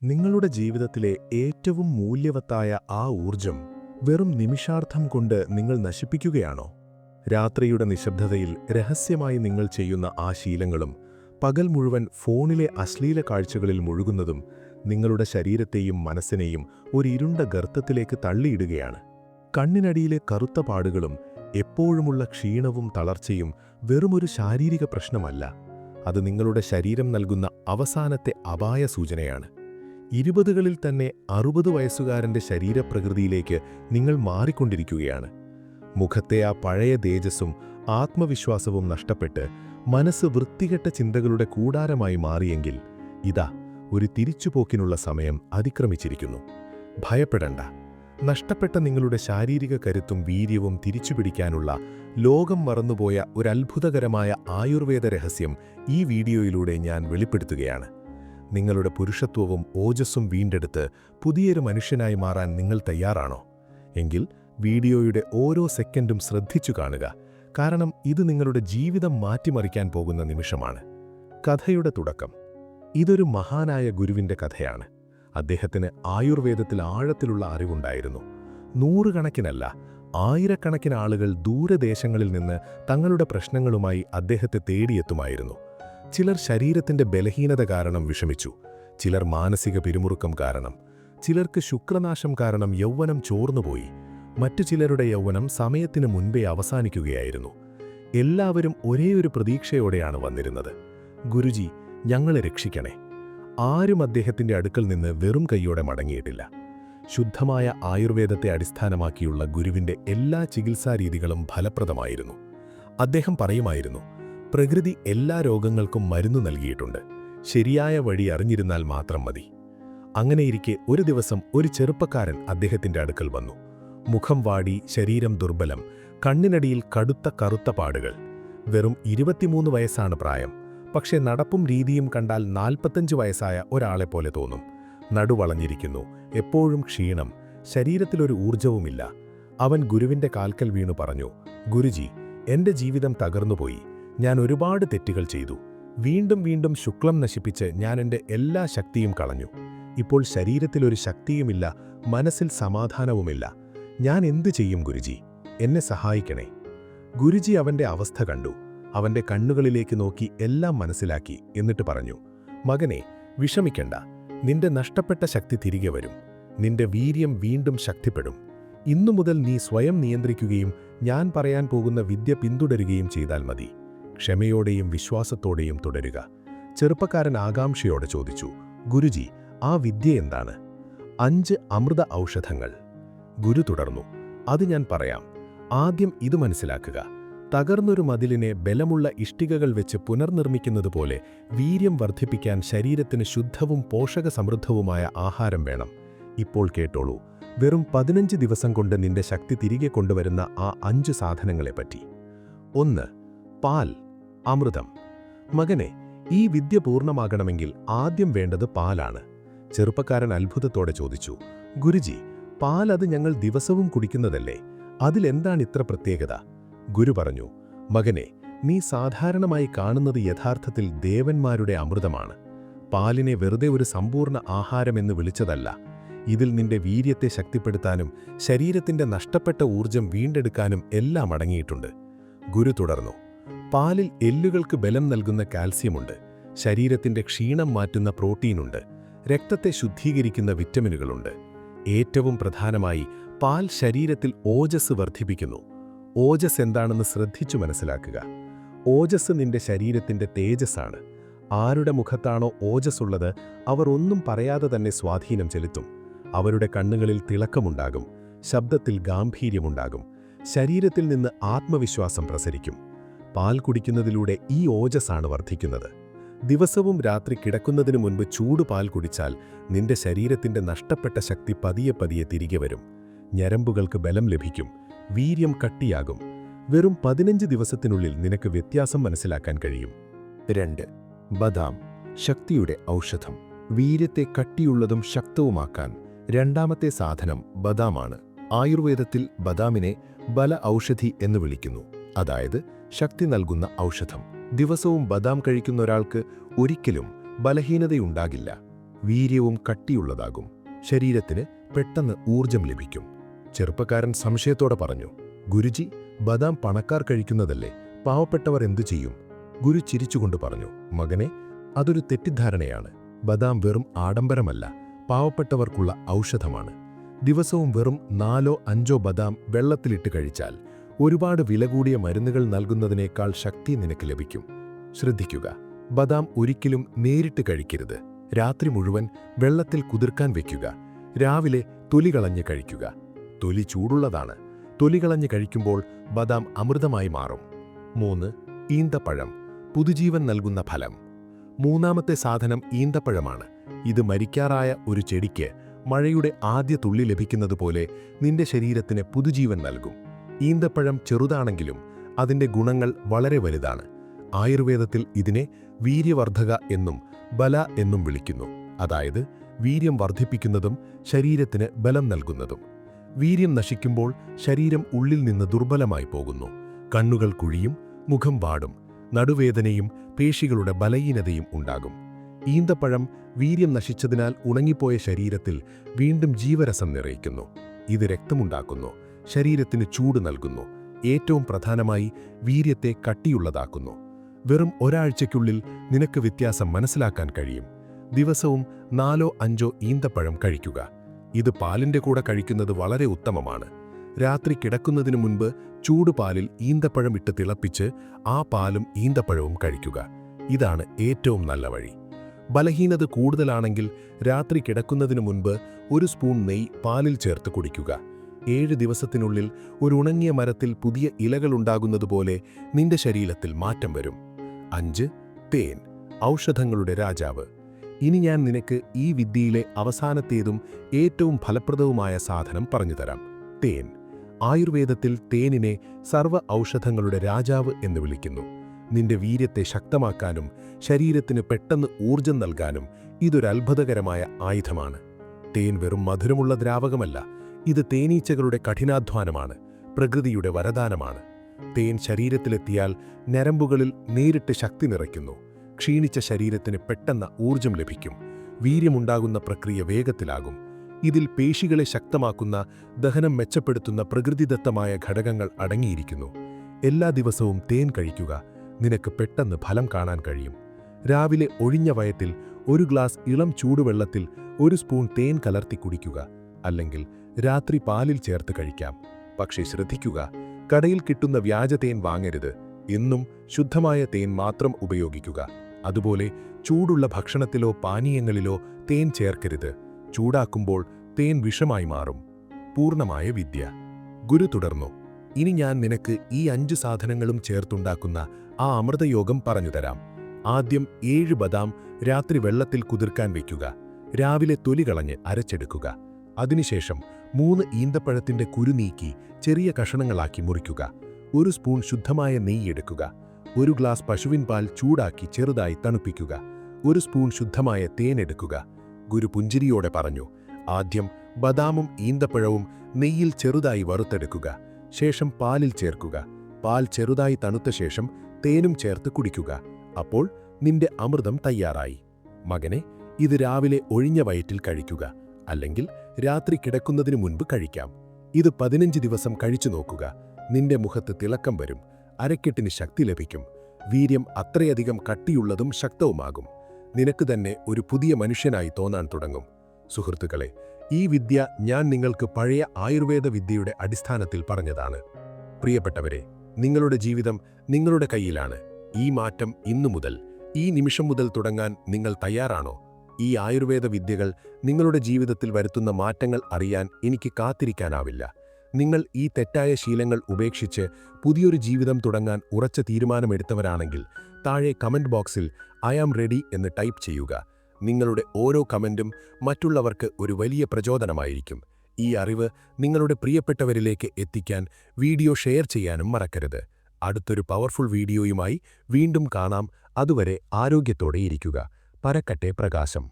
നിങ്ങളുടെ ജീവിതത്തിലെ ഏറ്റവും മൂല്യവത്തായ ആ ഊർജം വെറും നിമിഷാർദ്ധം കൊണ്ട് നിങ്ങൾ നശിപ്പിക്കുകയാണോ? രാത്രിയുടെ നിശബ്ദതയിൽ രഹസ്യമായി നിങ്ങൾ ചെയ്യുന്ന ആ ശീലങ്ങളും പകൽ മുഴുവൻ ഫോണിലെ അശ്ലീല കാഴ്ചകളിൽ മുഴുകുന്നതും നിങ്ങളുടെ ശരീരത്തെയും മനസ്സിനെയും ഒരു ഇരുണ്ട ഗർത്തത്തിലേക്ക് തള്ളിയിടുകയാണ്. കണ്ണിനടിയിലെ കറുത്ത പാടുകളും എപ്പോഴുമുള്ള ക്ഷീണവും തളർച്ചയും വെറുമൊരു ശാരീരിക പ്രശ്നമല്ല, അത് നിങ്ങളുടെ ശരീരം നൽകുന്ന അവസാനത്തെ അപായ സൂചനയാണ്. 20കളിൽ തന്നെ 60 വയസ്സുകാരന്റെ ശരീരപ്രകൃതിയിലേക്ക് നിങ്ങൾ മാറിക്കൊണ്ടിരിക്കുകയാണ്. മുഖത്തെ ആ പഴയ തേജസ്സും ആത്മവിശ്വാസവും നഷ്ടപ്പെട്ട് മനസ്സ് വൃത്തികെട്ട ചിന്തകളുടെ കൂടാരമായി മാറിയെങ്കിൽ ഇതാ ഒരു തിരിച്ചുപോക്കിനുള്ള സമയം അതിക്രമിച്ചിരിക്കുന്നു. ഭയപ്പെടണ്ട. നഷ്ടപ്പെട്ട നിങ്ങളുടെ ശാരീരിക കരുത്തും വീര്യവും തിരിച്ചുപിടിക്കാനുള്ള ലോകം മറന്നുപോയ ഒരു അത്ഭുതകരമായ ആയുർവേദ രഹസ്യം ഈ വീഡിയോയിലൂടെ ഞാൻ വെളിപ്പെടുത്തുകയാണ്. നിങ്ങളുടെ പുരുഷത്വവും ഓജസ്സും വീണ്ടെടുത്ത് പുതിയൊരു മനുഷ്യനായി മാറാൻ നിങ്ങൾ തയ്യാറാണോ? എങ്കിൽ വീഡിയോയുടെ ഓരോ സെക്കൻഡും ശ്രദ്ധിച്ചു കാണുക, കാരണം ഇത് നിങ്ങളുടെ ജീവിതം മാറ്റിമറിക്കാൻ പോകുന്ന നിമിഷമാണ്. കഥയുടെ തുടക്കം. ഇതൊരു മഹാനായ ഗുരുവിന്റെ കഥയാണ്. അദ്ദേഹത്തിന് ആയുർവേദത്തിൽ ആഴത്തിലുള്ള അറിവുണ്ടായിരുന്നു. നൂറുകണക്കിനല്ല, ആയിരക്കണക്കിന് ആളുകൾ ദൂരദേശങ്ങളിൽ നിന്ന് തങ്ങളുടെ പ്രശ്നങ്ങളുമായി അദ്ദേഹത്തെ തേടിയെത്തുമായിരുന്നു. ചിലർ ശരീരത്തിന്റെ ബലഹീനത കാരണം വിഷമിച്ചു, ചിലർ മാനസിക പിരിമുറുക്കം കാരണം, ചിലർക്ക് ശുക്രനാശം കാരണം യൗവനം ചോർന്നുപോയി, മറ്റു ചിലരുടെ യൗവനം സമയത്തിന് മുൻപേ അവസാനിക്കുകയായിരുന്നു. എല്ലാവരും ഒരേയൊരു പ്രതീക്ഷയോടെയാണ് വന്നിരുന്നത്: ഗുരുജി, ഞങ്ങളെ രക്ഷിക്കണേ. ആരും അദ്ദേഹത്തിന്റെ അടുക്കൽ നിന്ന് വെറും കൈയോടെ മടങ്ങിയിട്ടില്ല. ശുദ്ധമായ ആയുർവേദത്തെ അടിസ്ഥാനമാക്കിയുള്ള ഗുരുവിന്റെ എല്ലാ ചികിത്സാരീതികളും ഫലപ്രദമായിരുന്നു. അദ്ദേഹം പറയുമായിരുന്നു, പ്രകൃതി എല്ലാ രോഗങ്ങൾക്കും മരുന്നു നൽകിയിട്ടുണ്ട്, ശരിയായ വഴി അറിഞ്ഞിരുന്നാൽ മാത്രം മതി. അങ്ങനെയിരിക്കെ ഒരു ദിവസം ഒരു ചെറുപ്പക്കാരൻ അദ്ദേഹത്തിന്റെ അടുക്കൽ വന്നു. മുഖം വാടി, ശരീരം ദുർബലം, കണ്ണിനടിയിൽ കടുത്ത കറുത്ത പാടുകൾ. വെറും 23 വയസ്സാണ് പ്രായം, പക്ഷേ നടപ്പും രീതിയും കണ്ടാൽ 45 വയസ്സായ ഒരാളെപ്പോലെ തോന്നും. നടുവളഞ്ഞിരിക്കുന്നു, എപ്പോഴും ക്ഷീണം, ശരീരത്തിലൊരു ഊർജവുമില്ല. അവൻ ഗുരുവിന്റെ കാൽക്കൽ വീണു പറഞ്ഞു, ഗുരുജി, എന്റെ ജീവിതം തകർന്നുപോയി. ഞാൻ ഒരുപാട് തെറ്റുകൾ ചെയ്തു. വീണ്ടും വീണ്ടും ശുക്ലം നശിപ്പിച്ച് ഞാൻ എൻ്റെ എല്ലാ ശക്തിയും കളഞ്ഞു. ഇപ്പോൾ ശരീരത്തിലൊരു ശക്തിയുമില്ല, മനസ്സിൽ സമാധാനവുമില്ല. ഞാൻ എന്തു ചെയ്യും ഗുരുജി? എന്നെ സഹായിക്കണേ. ഗുരുജി അവന്റെ അവസ്ഥ കണ്ടു. അവന്റെ കണ്ണുകളിലേക്ക് നോക്കി എല്ലാം മനസ്സിലാക്കി. എന്നിട്ട് പറഞ്ഞു, മകനെ, വിഷമിക്കണ്ട. നിന്റെ നഷ്ടപ്പെട്ട ശക്തി തിരികെ വരും. നിന്റെ വീര്യം വീണ്ടും ശക്തിപ്പെടും. ഇന്നു മുതൽ നീ സ്വയം നിയന്ത്രിക്കുകയും ഞാൻ പറയാൻ പോകുന്ന വിദ്യ പിന്തുടരുകയും ചെയ്താൽ മതി. ക്ഷമയോടെയും വിശ്വാസത്തോടെയും തുടരുക. ചെറുപ്പക്കാരൻ ആകാംക്ഷയോടെ ചോദിച്ചു, ഗുരുജി, ആ വിദ്യ എന്താണ്? 5 അമൃത ഔഷധങ്ങൾ. ഗുരു തുടർന്നു, അത് ഞാൻ പറയാം. ആദ്യം ഇത് മനസ്സിലാക്കുക: തകർന്നൊരു മതിലിനെ ബലമുള്ള ഇഷ്ടികകൾ വെച്ച് പുനർനിർമ്മിക്കുന്നത് പോലെ വീര്യം വർദ്ധിപ്പിക്കാൻ ശരീരത്തിന് ശുദ്ധവും പോഷകസമൃദ്ധവുമായ ആഹാരം വേണം. ഇപ്പോൾ കേട്ടോളൂ, വെറും 15 ദിവസം കൊണ്ട് നിന്റെ ശക്തി തിരികെ കൊണ്ടുവരുന്ന ആ 5 സാധനങ്ങളെപ്പറ്റി. 1. പാൽ, അമൃതം. മകനെ, ഈ വിദ്യ പൂർണ്ണമാകണമെങ്കിൽ ആദ്യം വേണ്ടത് പാലാണ്. ചെറുപ്പക്കാരൻ അത്ഭുതത്തോടെ ചോദിച്ചു, ഗുരുജി, പാൽ അത് ഞങ്ങൾ ദിവസവും കുടിക്കുന്നതല്ലേ, അതിലെന്താണ് ഇത്ര പ്രത്യേകത? ഗുരു പറഞ്ഞു, മകനെ, നീ സാധാരണമായി കാണുന്നത് യഥാർത്ഥത്തിൽ ദേവന്മാരുടെ അമൃതമാണ്. പാലിനെ വെറുതെ ഒരു സമ്പൂർണ്ണ ആഹാരമെന്ന് വിളിച്ചതല്ല. ഇതിൽ നിന്റെ വീര്യത്തെ ശക്തിപ്പെടുത്താനും ശരീരത്തിന്റെ നഷ്ടപ്പെട്ട ഊർജം വീണ്ടെടുക്കാനും എല്ലാം അടങ്ങിയിട്ടുണ്ട്. ഗുരു തുടർന്നു, പാലിൽ എല്ലുകൾക്ക് ബലം നൽകുന്ന കാൽസ്യമുണ്ട്, ശരീരത്തിന്റെ ക്ഷീണം മാറ്റുന്ന പ്രോട്ടീനുണ്ട്, രക്തത്തെ ശുദ്ധീകരിക്കുന്ന വിറ്റമിനുകളുണ്ട്. ഏറ്റവും പ്രധാനമായി പാൽ ശരീരത്തിൽ ഓജസ് വർദ്ധിപ്പിക്കുന്നു. ഓജസ് എന്താണെന്ന് ശ്രദ്ധിച്ചു മനസ്സിലാക്കുക. ഓജസ് നിന്റെ ശരീരത്തിന്റെ തേജസ്സാണ്. ആരുടെ മുഖത്താണോ ഓജസ്സുള്ളത്, അവർ ഒന്നും പറയാതെ തന്നെ സ്വാധീനം ചെലുത്തും. അവരുടെ കണ്ണുകളിൽ തിളക്കമുണ്ടാകും, ശബ്ദത്തിൽ ഗാംഭീര്യമുണ്ടാകും, ശരീരത്തിൽ നിന്ന് ആത്മവിശ്വാസം പ്രസരിക്കും. പാൽ കുടിക്കുന്നതിലൂടെ ഈ ഓജസ്സാണ് വർദ്ധിക്കുന്നത്. ദിവസവും രാത്രി കിടക്കുന്നതിനു മുൻപ് ചൂട് പാൽ കുടിച്ചാൽ നിന്റെ ശരീരത്തിന്റെ നഷ്ടപ്പെട്ട ശക്തി പതിയെ പതിയെ തിരികെ വരും. ഞരമ്പുകൾക്ക് ബലം ലഭിക്കും, വീര്യം കട്ടിയാകും. വെറും 15 ദിവസത്തിനുള്ളിൽ നിനക്ക് വ്യത്യാസം മനസ്സിലാക്കാൻ കഴിയും. 2. ബദാം, ശക്തിയുടെ ഔഷധം. വീര്യത്തെ കട്ടിയുള്ളതും ശക്തവുമാക്കാൻ രണ്ടാമത്തെ സാധനം ബദാമാണ്. ആയുർവേദത്തിൽ ബദാമിനെ ബല ഔഷധി എന്ന് വിളിക്കുന്നു, അതായത് ശക്തി നൽകുന്ന ഔഷധം. ദിവസവും ബദാം കഴിക്കുന്ന ഒരാൾക്ക് ഒരിക്കലും ബലഹീനതയുണ്ടാകില്ല. വീര്യവും കട്ടിയുള്ളതാകും. ശരീരത്തിന് പെട്ടെന്ന് ഊർജം ലഭിക്കും. ചെറുപ്പക്കാരൻ സംശയത്തോടെ പറഞ്ഞു, ഗുരുജി, ബദാം പണക്കാർ കഴിക്കുന്നതല്ലേ, പാവപ്പെട്ടവർ എന്തു ചെയ്യും? ഗുരു ചിരിച്ചുകൊണ്ട് പറഞ്ഞു, മകനെ, അതൊരു തെറ്റിദ്ധാരണയാണ്. ബദാം വെറും ആഡംബരമല്ല, പാവപ്പെട്ടവർക്കുള്ള ഔഷധമാണ്. ദിവസവും വെറും 4-5 ബദാം വെള്ളത്തിലിട്ട് കഴിച്ചാൽ ഒരുപാട് വില കൂടിയ മരുന്നുകൾ നൽകുന്നതിനേക്കാൾ ശക്തി നിനക്ക് ലഭിക്കും. ശ്രദ്ധിക്കുക, ബദാം ഒരിക്കലും നേരിട്ട് കഴിക്കരുത്. രാത്രി മുഴുവൻ വെള്ളത്തിൽ കുതിർക്കാൻ വെക്കുക. രാവിലെ തൊലി കളഞ്ഞ് കഴിക്കുക. തൊലി ചൂടുള്ളതാണ്. തൊലി കളഞ്ഞ് കഴിക്കുമ്പോൾ ബദാം അമൃതമായി മാറും. 3. ഈന്തപ്പഴം, പുതുജീവൻ നൽകുന്ന ഫലം. മൂന്നാമത്തെ സാധനം ഈന്തപ്പഴമാണ്. ഇത് മരിക്കാറായ ഒരു ചെടിക്ക് മഴയുടെ ആദ്യ തുള്ളി ലഭിക്കുന്നതുപോലെ നിന്റെ ശരീരത്തിന് പുതുജീവൻ നൽകും. ഈന്തപ്പഴം ചെറുതാണെങ്കിലും അതിൻ്റെ ഗുണങ്ങൾ വളരെ വലുതാണ്. ആയുർവേദത്തിൽ ഇതിനെ വീര്യവർദ്ധക എന്നും ബല എന്നും വിളിക്കുന്നു. അതായത് വീര്യം വർദ്ധിപ്പിക്കുന്നതും ശരീരത്തിന് ബലം നൽകുന്നതും. വീര്യം നശിക്കുമ്പോൾ ശരീരം ഉള്ളിൽ നിന്ന് ദുർബലമായി പോകുന്നു. കണ്ണുകൾ കുഴിയും, മുഖം വാടും, നടുവേദനയും പേശികളുടെ ബലഹീനതയും ഉണ്ടാകും. ഈന്തപ്പഴം വീര്യം നശിച്ചതിനാൽ ഉണങ്ങിപ്പോയ ശരീരത്തിൽ വീണ്ടും ജീവരസം നിറയ്ക്കുന്നു. ഇത് രക്തമുണ്ടാക്കുന്നു, ശരീരത്തിന് ചൂട് നൽകുന്നു, ഏറ്റവും പ്രധാനമായി വീര്യത്തെ കട്ടിയുള്ളതാക്കുന്നു. വെറും ഒരാഴ്ചയ്ക്കുള്ളിൽ നിനക്ക് വ്യത്യാസം മനസ്സിലാക്കാൻ കഴിയും. ദിവസവും 4-5 ഈന്തപ്പഴം കഴിക്കുക. ഇത് പാലിൻ്റെ കൂടെ കഴിക്കുന്നത് വളരെ ഉത്തമമാണ്. രാത്രി കിടക്കുന്നതിനു മുൻപ് ചൂടുപാലിൽ ഈന്തപ്പഴം ഇട്ട് തിളപ്പിച്ച് ആ പാലും ഈന്തപ്പഴവും കഴിക്കുക. ഇതാണ് ഏറ്റവും നല്ല വഴി. ബലഹീനത കൂടുതലാണെങ്കിൽ രാത്രി കിടക്കുന്നതിനു മുൻപ് 1 സ്പൂൺ നെയ്യ് പാലിൽ ചേർത്ത് കുടിക്കുക. 7 ദിവസത്തിനുള്ളിൽ ഒരു ഉണങ്ങിയ മരത്തിൽ പുതിയ ഇലകളുണ്ടാകുന്നതുപോലെ നിന്റെ ശരീരത്തിൽ മാറ്റം വരും. 5. തേൻ, ഔഷധങ്ങളുടെ രാജാവ്. ഇനി ഞാൻ നിനക്ക് ഈ വിദ്യയിലെ അവസാനത്തേതും ഏറ്റവും ഫലപ്രദവുമായ സാധനം പറഞ്ഞുതരാം. തേൻ. ആയുർവേദത്തിൽ തേനിനെ സർവ്വ ഔഷധങ്ങളുടെ രാജാവ് എന്ന് വിളിക്കുന്നു. നിന്റെ വീര്യത്തെ ശക്തമാക്കാനും ശരീരത്തിന് പെട്ടെന്ന് ഊർജം നൽകാനും ഇതൊരു അത്ഭുതകരമായ ആയുധമാണ്. തേൻ വെറും മധുരമുള്ള ദ്രാവകമല്ല, ഇത് തേനീച്ചകളുടെ കഠിനാധ്വാനമാണ്, പ്രകൃതിയുടെ വരദാനമാണ്. തേൻ ശരീരത്തിലെത്തിയാൽ ഞരമ്പുകളിൽ നേരിട്ട് ശക്തി നിറയ്ക്കുന്നു. ക്ഷീണിച്ച ശരീരത്തിന് പെട്ടെന്ന് ഊർജം ലഭിക്കും. വീര്യമുണ്ടാകുന്ന പ്രക്രിയ വേഗത്തിലാകും. ഇതിൽ പേശികളെ ശക്തമാക്കുന്ന, ദഹനം മെച്ചപ്പെടുത്തുന്ന പ്രകൃതിദത്തമായ ഘടകങ്ങൾ അടങ്ങിയിരിക്കുന്നു. എല്ലാ ദിവസവും തേൻ കഴിക്കുക. നിനക്ക് പെട്ടെന്ന് ഫലം കാണാൻ കഴിയും. രാവിലെ ഒഴിഞ്ഞ വയറ്റിൽ 1 ഗ്ലാസ് ഇളം ചൂടുവെള്ളത്തിൽ 1 സ്പൂൺ തേൻ കലർത്തി കുടിക്കുക. അല്ലെങ്കിൽ രാത്രി പാലിൽ ചേർത്ത് കഴിക്കാം. പക്ഷേ ശ്രദ്ധിക്കുക, കടയിൽ കിട്ടുന്ന വ്യാജ തേൻ വാങ്ങരുത്. എന്നും ശുദ്ധമായ തേൻ മാത്രം ഉപയോഗിക്കുക. അതുപോലെ ചൂടുള്ള ഭക്ഷണത്തിലോ പാനീയങ്ങളിലോ തേൻ ചേർക്കരുത്. ചൂടാക്കുമ്പോൾ തേൻ വിഷമായി മാറും. പൂർണ്ണമായ വിദ്യ. ഗുരു തുടർന്നു, ഇനി ഞാൻ നിനക്ക് ഈ 5 സാധനങ്ങളും ചേർത്തുണ്ടാക്കുന്ന ആ അമൃതയോഗം പറഞ്ഞുതരാം. ആദ്യം 7 ബദാം രാത്രി വെള്ളത്തിൽ കുതിർക്കാൻ വയ്ക്കുക. രാവിലെ തൊലി കളഞ്ഞ് അരച്ചെടുക്കുക. അതിനുശേഷം 3 ഈന്തപ്പഴത്തിൻ്റെ കുരു നീക്കി ചെറിയ കഷണങ്ങളാക്കി മുറിക്കുക. 1 സ്പൂൺ ശുദ്ധമായ നെയ്യ് എടുക്കുക. 1 ഗ്ലാസ് പശുവിൻ പാൽ ചൂടാക്കി ചെറുതായി തണുപ്പിക്കുക. 1 സ്പൂൺ ശുദ്ധമായ തേൻ എടുക്കുക. ഗുരു പുഞ്ചിരിയോടെ പറഞ്ഞു, ആദ്യം ബദാമും ഈന്തപ്പഴവും നെയ്യിൽ ചെറുതായി വറുത്തെടുക്കുക. ശേഷം പാലിൽ ചേർക്കുക. പാൽ ചെറുതായി തണുത്ത ശേഷം തേനും ചേർത്ത് കുടിക്കുക. അപ്പോൾ നിന്റെ അമൃതം തയ്യാറായി. മകനെ, ഇത് രാവിലെ ഒഴിഞ്ഞ വയറ്റിൽ കഴിക്കുക. അല്ലെങ്കിൽ രാത്രി കിടക്കുന്നതിനു മുൻപ് കഴിക്കാം. ഇത് 15 ദിവസം കഴിച്ചു നോക്കുക. നിന്റെ മുഖത്ത് തിളക്കം വരും. അരക്കെട്ടിന് ശക്തി ലഭിക്കും. വീര്യം അത്രയധികം കട്ടിയുള്ളതും ശക്തവുമാകും. നിനക്ക് തന്നെ ഒരു പുതിയ മനുഷ്യനായി തോന്നാൻ തുടങ്ങും. സുഹൃത്തുക്കളെ, ഈ വിദ്യ ഞാൻ നിങ്ങൾക്ക് പഴയ ആയുർവേദ വിദ്യയുടെ അടിസ്ഥാനത്തിൽ പറഞ്ഞതാണ്. പ്രിയപ്പെട്ടവരെ, നിങ്ങളുടെ ജീവിതം നിങ്ങളുടെ കയ്യിലാണ്. ഈ മാറ്റം ഇന്നു മുതൽ, ഈ നിമിഷം മുതൽ തുടങ്ങാൻ നിങ്ങൾ തയ്യാറാണോ? ഈ ആയുർവേദ വിദ്യകൾ നിങ്ങളുടെ ജീവിതത്തിൽ വരുത്തുന്ന മാറ്റങ്ങൾ അറിയാൻ എനിക്ക് കാത്തിരിക്കാനാവില്ല. നിങ്ങൾ ഈ തെറ്റായ ശീലങ്ങൾ ഉപേക്ഷിച്ച് പുതിയൊരു ജീവിതം തുടങ്ങാൻ ഉറച്ച തീരുമാനമെടുത്തവരാണെങ്കിൽ താഴെ കമന്റ് ബോക്സിൽ ഐ ആം റെഡി എന്ന് ടൈപ്പ് ചെയ്യുക. നിങ്ങളുടെ ഓരോ കമന്റും മറ്റുള്ളവർക്ക് ഒരു വലിയ പ്രചോദനമായിരിക്കും. ഈ അറിവ് നിങ്ങളുടെ പ്രിയപ്പെട്ടവരിലേക്ക് എത്തിക്കാൻ വീഡിയോ ഷെയർ ചെയ്യാനും മറക്കരുത്. അടുത്തൊരു പവർഫുൾ വീഡിയോയുമായി വീണ്ടും കാണാം. അതുവരെ ആരോഗ്യത്തോടെ ഇരിക്കുക. പരക്കട്ടെ പ്രകാശം.